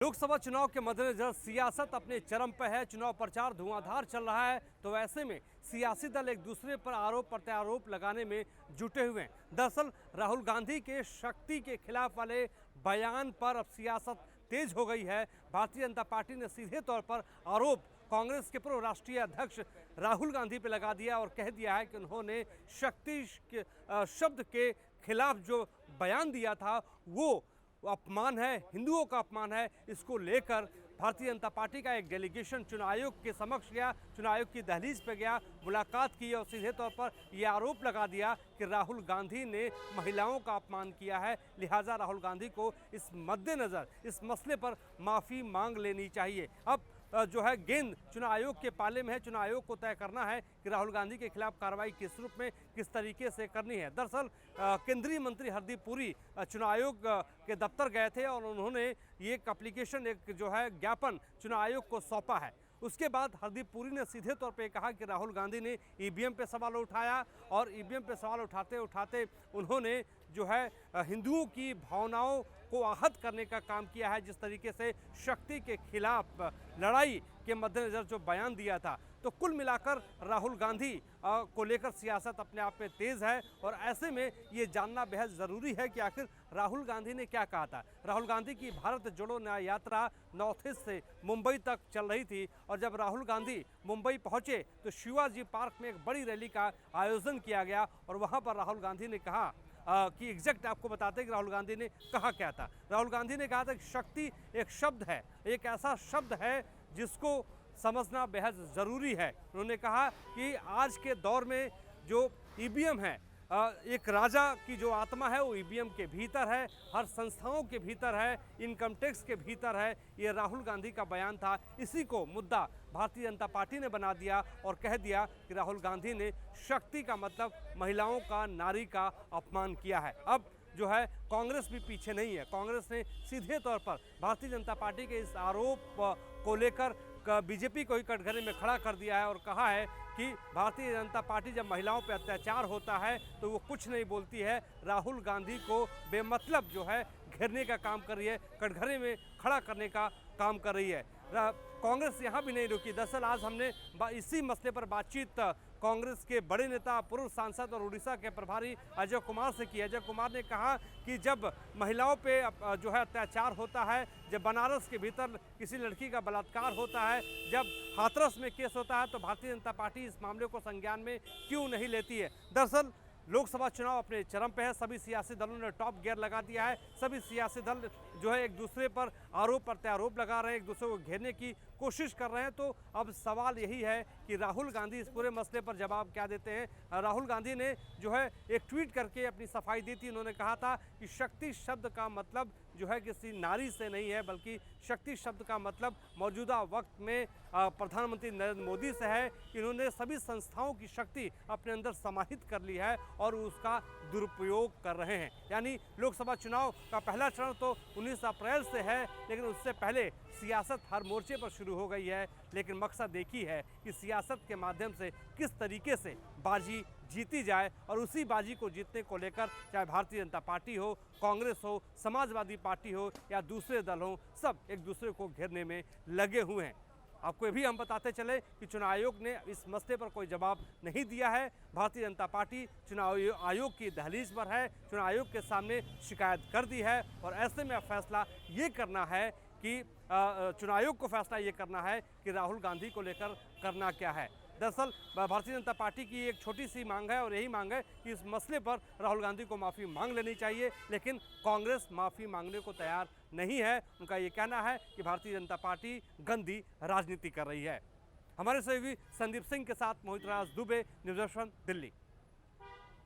लोकसभा चुनाव के मद्देनजर सियासत अपने चरम पर है। चुनाव प्रचार धुआंधार चल रहा है, तो ऐसे में सियासी दल एक दूसरे पर आरोप प्रत्यारोप लगाने में जुटे हुए हैं। दरअसल राहुल गांधी के शक्ति के खिलाफ वाले बयान पर अब सियासत तेज हो गई है। भारतीय जनता पार्टी ने सीधे तौर पर आरोप कांग्रेस के पूर्व राष्ट्रीय अध्यक्ष राहुल गांधी पर लगा दिया और कह दिया है कि उन्होंने शक्ति शब्द के खिलाफ जो बयान दिया था वो अपमान है, हिंदुओं का अपमान है। इसको लेकर भारतीय जनता पार्टी का एक डेलीगेशन चुनाव आयोग के समक्ष गया, चुनाव आयोग की दहलीज पर गया, मुलाकात की और सीधे तौर पर यह आरोप लगा दिया कि राहुल गांधी ने महिलाओं का अपमान किया है। लिहाजा राहुल गांधी को इस मद्देनज़र इस मसले पर माफ़ी मांग लेनी चाहिए। अब जो है गेंद चुनाव आयोग के पाले में है। चुनाव आयोग को तय करना है कि राहुल गांधी के खिलाफ कार्रवाई किस रूप में, किस तरीके से करनी है। दरअसल केंद्रीय मंत्री हरदीप पुरी चुनाव आयोग के दफ्तर गए थे और उन्होंने ये एक एप्लीकेशन, एक जो है ज्ञापन चुनाव आयोग को सौंपा है। उसके बाद हरदीप पुरी ने सीधे तौर पे कहा कि राहुल गांधी ने ईवीएम पे सवाल उठाया और ईवीएम पे सवाल उठाते उठाते उन्होंने जो है हिंदुओं की भावनाओं को आहत करने का काम किया है। जिस तरीके से शक्ति के खिलाफ लड़ाई के मद्देनज़र जो बयान दिया था, तो कुल मिलाकर राहुल गांधी को लेकर सियासत अपने आप में तेज़ है। और ऐसे में ये जानना बेहद ज़रूरी है कि आखिर राहुल गांधी ने क्या कहा था। राहुल गांधी की भारत जोड़ो न्याय यात्रा नॉर्थ ईस्ट से मुंबई तक चल रही थी और जब राहुल गांधी मुंबई पहुंचे तो शिवाजी पार्क में एक बड़ी रैली का आयोजन किया गया और वहां पर राहुल गांधी ने कहा कि एग्जैक्ट आपको बताते हैं कि राहुल गांधी ने कहा क्या था। राहुल गांधी ने कहा था कि शक्ति एक शब्द है, एक ऐसा शब्द है जिसको समझना बेहद ज़रूरी है। उन्होंने कहा कि आज के दौर में जो ईवीएम है, एक राजा की जो आत्मा है वो ईवीएम के भीतर है, हर संस्थाओं के भीतर है, इनकम टैक्स के भीतर है। ये राहुल गांधी का बयान था। इसी को मुद्दा भारतीय जनता पार्टी ने बना दिया और कह दिया कि राहुल गांधी ने शक्ति का मतलब महिलाओं का, नारी का अपमान किया है। अब जो है कांग्रेस भी पीछे नहीं है। कांग्रेस ने सीधे तौर पर भारतीय जनता पार्टी के इस आरोप को लेकर बीजेपी को ही कटघरे में खड़ा कर दिया है और कहा है कि भारतीय जनता पार्टी जब महिलाओं पर अत्याचार होता है तो वो कुछ नहीं बोलती है। राहुल गांधी को बेमतलब जो है घेरने का काम कर रही है, कटघरे में खड़ा करने का काम कर रही है। कांग्रेस यहाँ भी नहीं रुकी। दरअसल आज हमने इसी मसले पर बातचीत कांग्रेस के बड़े नेता, पूर्व सांसद और उड़ीसा के प्रभारी अजय कुमार से की। अजय कुमार ने कहा कि जब महिलाओं पे जो है अत्याचार होता है, जब बनारस के भीतर किसी लड़की का बलात्कार होता है, जब हाथरस में केस होता है, तो भारतीय जनता पार्टी इस मामले को संज्ञान में क्यों नहीं लेती है। दरअसल लोकसभा चुनाव अपने चरम पे है। सभी सियासी दलों ने टॉप गियर लगा दिया है। सभी सियासी दल जो है एक दूसरे पर आरोप प्रत्यारोप लगा रहे हैं, एक दूसरे को घेरने की कोशिश कर रहे हैं। तो अब सवाल यही है कि राहुल गांधी इस पूरे मसले पर जवाब क्या देते हैं। राहुल गांधी ने जो है एक ट्वीट करके अपनी सफाई दी थी। उन्होंने कहा था कि शक्ति शब्द का मतलब जो है किसी नारी से नहीं है, बल्कि शक्ति शब्द का मतलब मौजूदा वक्त में प्रधानमंत्री नरेंद्र मोदी से है। इन्होंने सभी संस्थाओं की शक्ति अपने अंदर समाहित कर ली है और उसका दुरुपयोग कर रहे हैं। यानी लोकसभा चुनाव का पहला चरण तो 19 अप्रैल से है, लेकिन उससे पहले सियासत हर मोर्चे पर शुरू हो गई है। लेकिन मकसद एक ही है कि सियासत के माध्यम से किस तरीके से बाजी जीती जाए और उसी बाजी को जीतने को लेकर चाहे भारतीय जनता पार्टी हो, कांग्रेस हो, समाजवादी पार्टी हो या दूसरे दल हो, सब एक दूसरे को घेरने में लगे हुए हैं। आपको ये भी हम बताते चले कि चुनाव आयोग ने इस मसले पर कोई जवाब नहीं दिया है। भारतीय जनता पार्टी चुनाव आयोग की दहलीज पर है, चुनाव आयोग के सामने शिकायत कर दी है और ऐसे में अब फैसला ये करना है कि चुनाव आयोग को फैसला ये करना है कि राहुल गांधी को लेकर करना क्या है। दरअसल भारतीय जनता पार्टी की एक छोटी सी मांग है और यही मांग है कि इस मसले पर राहुल गांधी को माफ़ी मांग लेनी चाहिए, लेकिन कांग्रेस माफ़ी मांगने को तैयार नहीं है। उनका ये कहना है कि भारतीय जनता पार्टी गंदी राजनीति कर रही है। हमारे सहयोगी संदीप सिंह के साथ मोहित राज दुबे, न्यूज़ 18 दिल्ली।